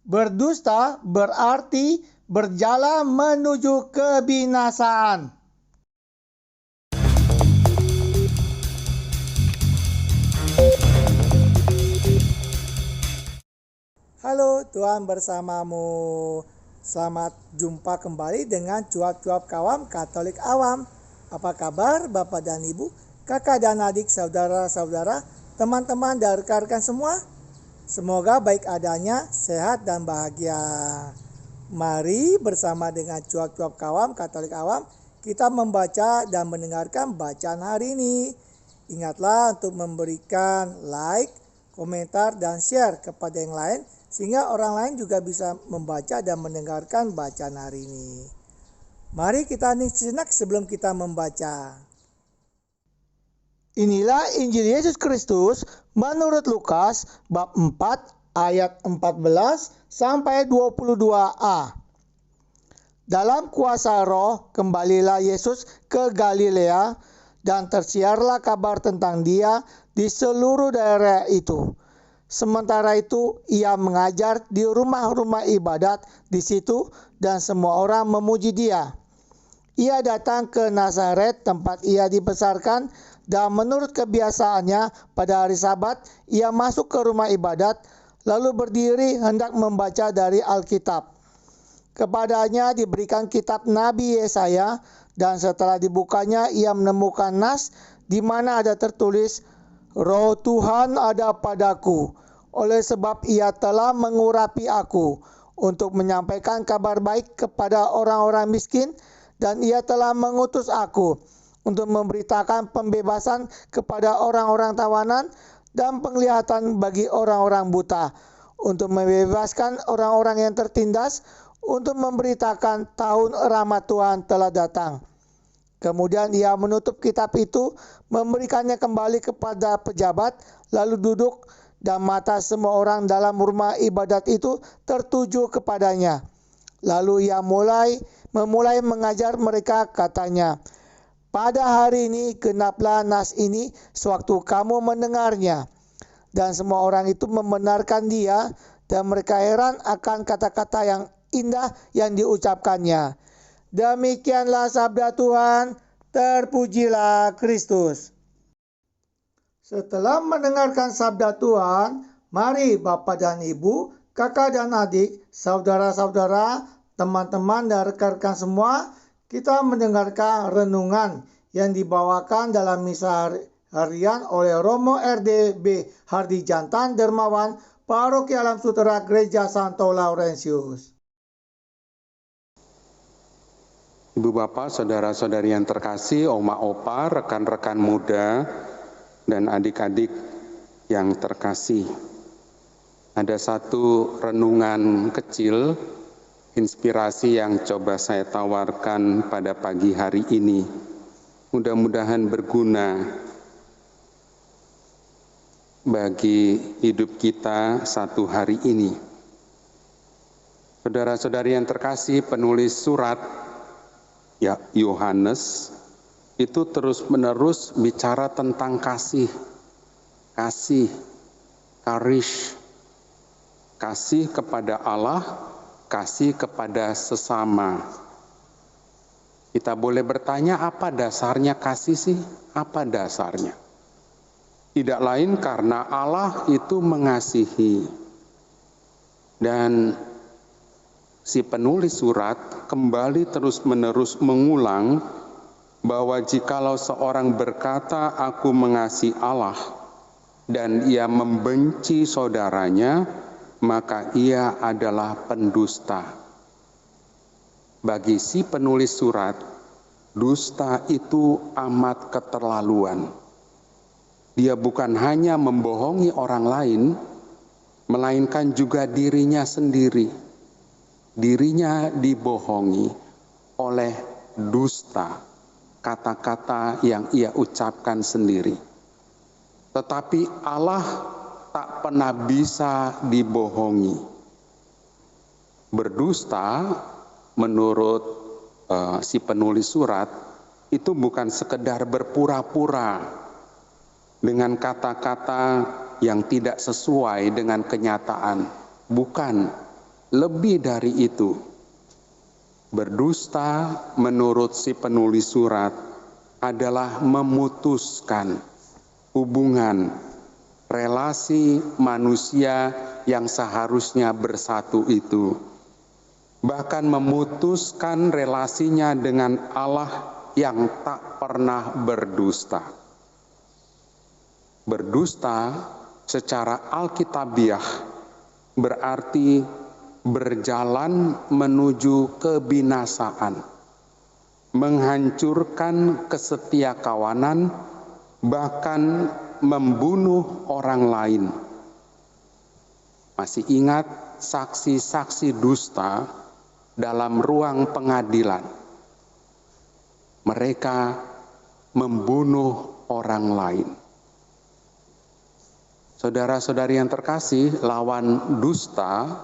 Berdusta berarti berjalan menuju kebinasaan. Halo, Tuhan bersamamu. Selamat jumpa kembali dengan Cuap-Cuap Kawam Katolik Awam. Apa kabar Bapak dan Ibu, kakak dan adik, saudara-saudara, teman-teman dan rekan-rekan semua? Semoga baik adanya, sehat dan bahagia. Mari bersama dengan Cuap-Cuap Kawam Katolik Awam, kita membaca dan mendengarkan bacaan hari ini. Ingatlah untuk memberikan like, komentar, dan share kepada yang lain, sehingga orang lain juga bisa membaca dan mendengarkan bacaan hari ini. Mari kita hening sejenak sebelum kita membaca. Inilah Injil Yesus Kristus menurut Lukas bab 4 ayat 14 sampai 22a. Dalam kuasa Roh kembalilah Yesus ke Galilea dan tersiarlah kabar tentang Dia di seluruh daerah itu. Sementara itu Ia mengajar di rumah-rumah ibadat di situ dan semua orang memuji Dia. Ia datang ke Nazaret tempat Ia dibesarkan, dan menurut kebiasaannya pada hari Sabat Ia masuk ke rumah ibadat lalu berdiri hendak membaca dari Alkitab. Kepadanya diberikan kitab Nabi Yesaya, dan setelah dibukanya Ia menemukan nas di mana ada tertulis, Roh Tuhan ada padaku, oleh sebab Ia telah mengurapi aku untuk menyampaikan kabar baik kepada orang-orang miskin, dan Ia telah mengutus aku untuk memberitakan pembebasan kepada orang-orang tawanan dan penglihatan bagi orang-orang buta, untuk membebaskan orang-orang yang tertindas, untuk memberitakan tahun rahmat Tuhan telah datang. Kemudian Ia menutup kitab itu, memberikannya kembali kepada pejabat, lalu duduk, dan mata semua orang dalam rumah ibadat itu tertuju kepadanya. Lalu Ia memulai mengajar mereka, katanya, pada hari ini genaplah nas ini sewaktu kamu mendengarnya. Dan semua orang itu membenarkan Dia, dan mereka heran akan kata-kata yang indah yang diucapkannya. Demikianlah sabda Tuhan, terpujilah Kristus. Setelah mendengarkan sabda Tuhan, mari Bapak dan Ibu, kakak dan adik, saudara-saudara, teman-teman dan rekan-rekan semua, kita mendengarkan renungan yang dibawakan dalam misa harian oleh Romo RDB Hardi Jantan Dermawan, Paroki Alam Sutera Gereja Santo Laurentius. Ibu bapak, saudara-saudari yang terkasih, oma opa, rekan-rekan muda, dan adik-adik yang terkasih. Ada satu renungan kecil, inspirasi yang coba saya tawarkan pada pagi hari ini. Mudah-mudahan berguna bagi hidup kita satu hari ini. Saudara-saudari yang terkasih, penulis surat Yohanes itu terus-menerus bicara tentang kasih, karish, kasih kepada Allah, kasih kepada sesama. Kita boleh bertanya, apa dasarnya kasih sih? Apa dasarnya? Tidak lain karena Allah itu mengasihi. Dan si penulis surat kembali terus-menerus mengulang bahwa jikalau seorang berkata, aku mengasihi Allah, dan ia membenci saudaranya, maka ia adalah pendusta. Bagi si penulis surat, dusta itu amat keterlaluan. Dia bukan hanya membohongi orang lain, melainkan juga dirinya sendiri. Dirinya dibohongi oleh dusta, kata-kata yang ia ucapkan sendiri. Tetapi Allah tak pernah bisa dibohongi. Berdusta menurut si penulis surat itu bukan sekedar berpura-pura dengan kata-kata yang tidak sesuai dengan kenyataan. Bukan. Lebih dari itu, berdusta menurut si penulis surat adalah memutuskan hubungan relasi manusia yang seharusnya bersatu itu. Bahkan memutuskan relasinya dengan Allah yang tak pernah berdusta. Berdusta secara alkitabiah berarti berjalan menuju kebinasaan, menghancurkan kesetiakawanan, bahkan membunuh orang lain. Masih ingat saksi-saksi dusta dalam ruang pengadilan? Mereka membunuh orang lain. Saudara-saudari yang terkasih, lawan dusta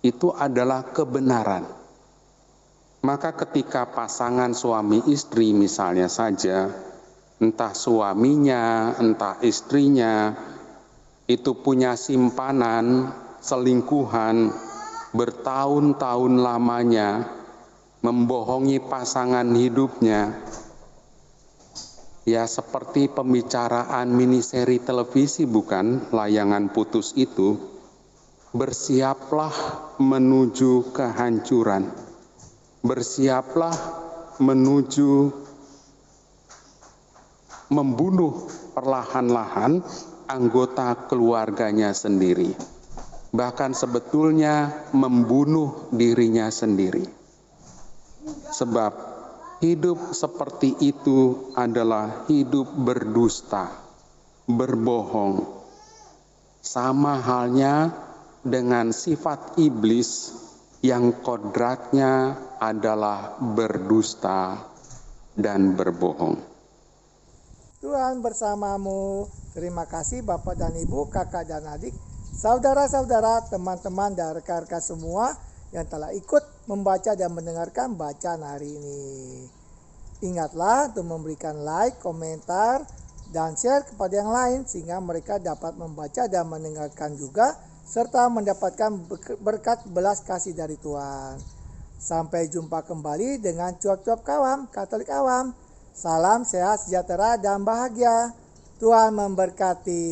itu adalah kebenaran. Maka ketika pasangan suami istri misalnya saja, entah suaminya, entah istrinya, itu punya simpanan, selingkuhan, bertahun-tahun lamanya, membohongi pasangan hidupnya, ya seperti pembicaraan miniseri televisi bukan, layangan putus itu, bersiaplah menuju kehancuran, bersiaplah menuju membunuh perlahan-lahan anggota keluarganya sendiri, bahkan sebetulnya membunuh dirinya sendiri. Sebab hidup seperti itu adalah hidup berdusta, berbohong. Sama halnya dengan sifat iblis yang kodratnya adalah berdusta dan berbohong. Tuhan bersamamu. Terima kasih Bapak dan Ibu, kakak dan adik, saudara-saudara, teman-teman dan rekan-rekan semua yang telah ikut membaca dan mendengarkan bacaan hari ini. Ingatlah untuk memberikan like, komentar, dan share kepada yang lain sehingga mereka dapat membaca dan mendengarkan juga serta mendapatkan berkat belas kasih dari Tuhan. Sampai jumpa kembali dengan cuap-cuap kawam, Katolik awam. Salam sehat, sejahtera, dan bahagia. Tuhan memberkati.